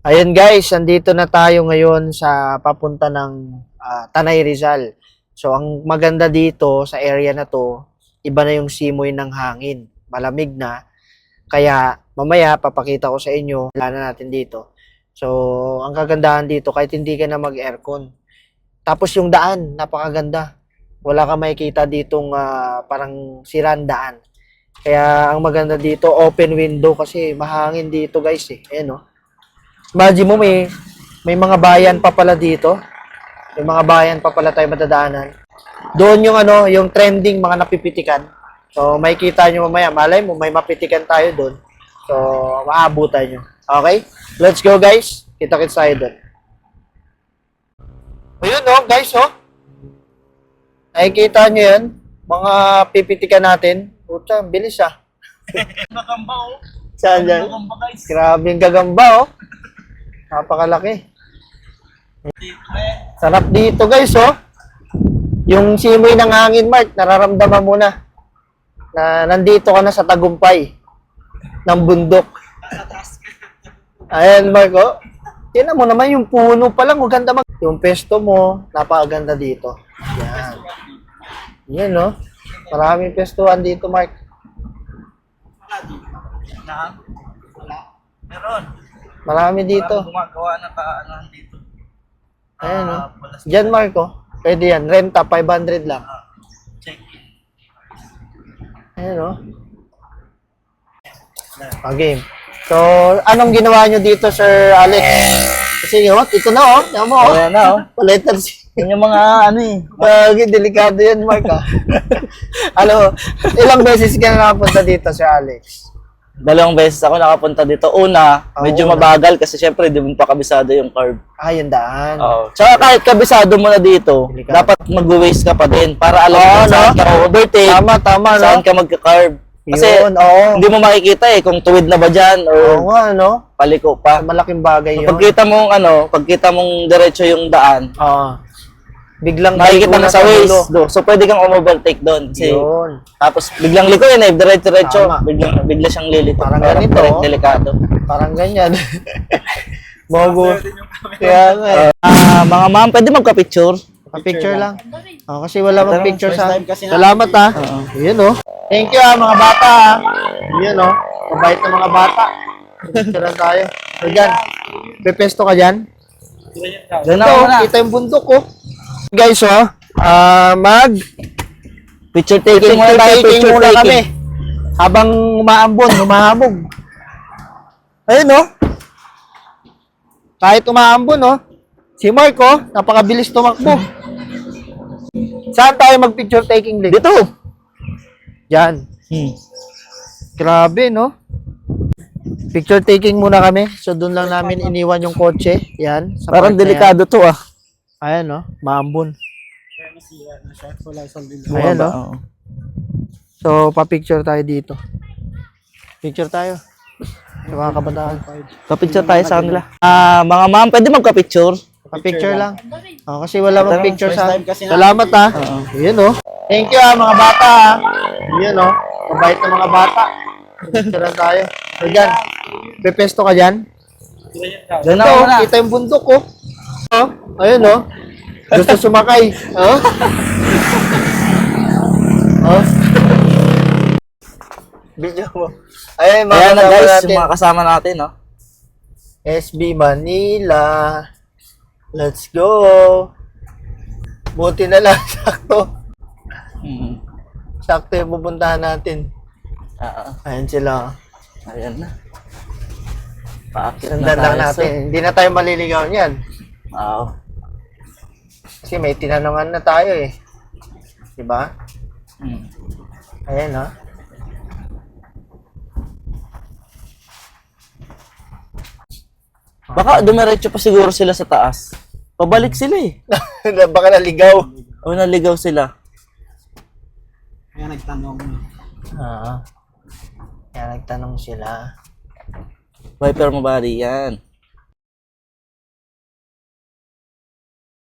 Ayun guys, andito na tayo ngayon sa papunta ng Tanay Rizal. So ang maganda dito sa area na to, iba na yung simoy ng hangin. Malamig na. Kaya mamaya papakita ko sa inyo, plano natin dito. So ang kagandahan dito, kahit hindi ka na mag-aircon. Tapos yung daan, napakaganda. Wala ka makikita ditong parang sirandaan. Kaya ang maganda dito, open window kasi mahangin dito guys eh. Ayan o. Imagine mo may mga bayan pa pala dito. May mga bayan pa pala tayo madadaanan. Doon yung yung trending mga napipitikan. So makikita nyo mamaya, malay mo may mapitikan tayo doon. So maabutan nyo. Okay? Let's go guys. Kita-kits tayo doon. Ayun guys nakikita nyo yan. Mga pipitikan natin. Puta, bilis Gagamba Saan yan? Gagamba guys. Grabe yung gagamba Napakalaki. Sarap dito guys Yung simoy ng hangin, Mark, nararamdaman mo na nandito ka na sa tagumpay ng bundok. Ayan, Mark, tingnan mo naman yung puno pa lang, maganda yung pesto mo, napakaganda dito. Yan. Yan, maraming pestuhan dito, Mark. Wala. Meron. Marami dito. Gumagawa ng kaanohan dito. Ayan, Diyan, Marco. Pwede yan. Renta, 500 lang. Check-in. Ayan, game. So, anong ginawa nyo dito, Sir Alex? Kasi, ito na, Yan mo, Ayan na, Paletter C. Yan yung mga Delikado yan, Mark, ilang beses ka na nakapunta dito, Sir Alex? Dalawang beses ako nakapunta dito. Una, medyo mabagal kasi syempre di mo pa kabisado yung curve. Yung daan. Oo. Tsaka kahit kabisado mo na dito, dapat mag-waste ka pa din para alam mo saan ka overtake. Tama, saan ka magka-curve. Kasi hindi mo makikita kung tuwid na ba dyan or paliko pa. Malaking bagay yun. Pagkita mong diretso yung daan, biglang makikita na sa waist. So pwede kang overtake doon. Tapos biglang liko diretso. Bigla siyang lilito. Parang ganito. Delikado. Parang ganyan. Mogo. Kaya mga ma'am, pwede magka-picture? Pa-picture lang. Kasi wala mang picture sa akin. Kasi Salamat Yun Thank you mga bata Yun mabait na mga bata. Picture tayo. So dyan. Pepesto ka dyan? Kita yung bundok Guys mag picture taking muna tayo. Picture muna kami. Habang humahabog. Ayun Kahit umaambon si Marco, napakabilis tumakbo. Saan tayo mag-picture taking din? Dito. Diyan. Grabe, Picture taking muna kami. So, doon lang namin iniwan yung kotse. Yan. Parang delikado to Ayan, maambon. Ayan, So, pa-picture tayo dito. Picture tayo. Sa mga kabataan. Pa-picture tayo sa kanila. Mga ma'am, pwede magka-picture? Pa-picture lang. Kasi wala mang picture sa akin. Salamat Yun Thank you mga bata Yun mabait na mga bata. Picture tayo. So dyan. Pepesto ka dyan? Kita yung bundok Ayun Gusto sumakay. Video mo. Ayun Ayan na guys, natin. yung mga kasama natin SB Manila. Let's go. Buti na lang, sakto. Sakto yung pupuntahan natin. Ayan sila. Ayan na. Paakit Sundan lang natin. Hindi na tayo maliligaw niyan. Kasi may tinanungan na tayo Diba? Ayan Baka dumiretso pa siguro sila sa taas. Pabalik sila Baka naligaw. O naligaw sila. Kaya nagtanong. Kaya nagtanong sila. Viper mo ba yan?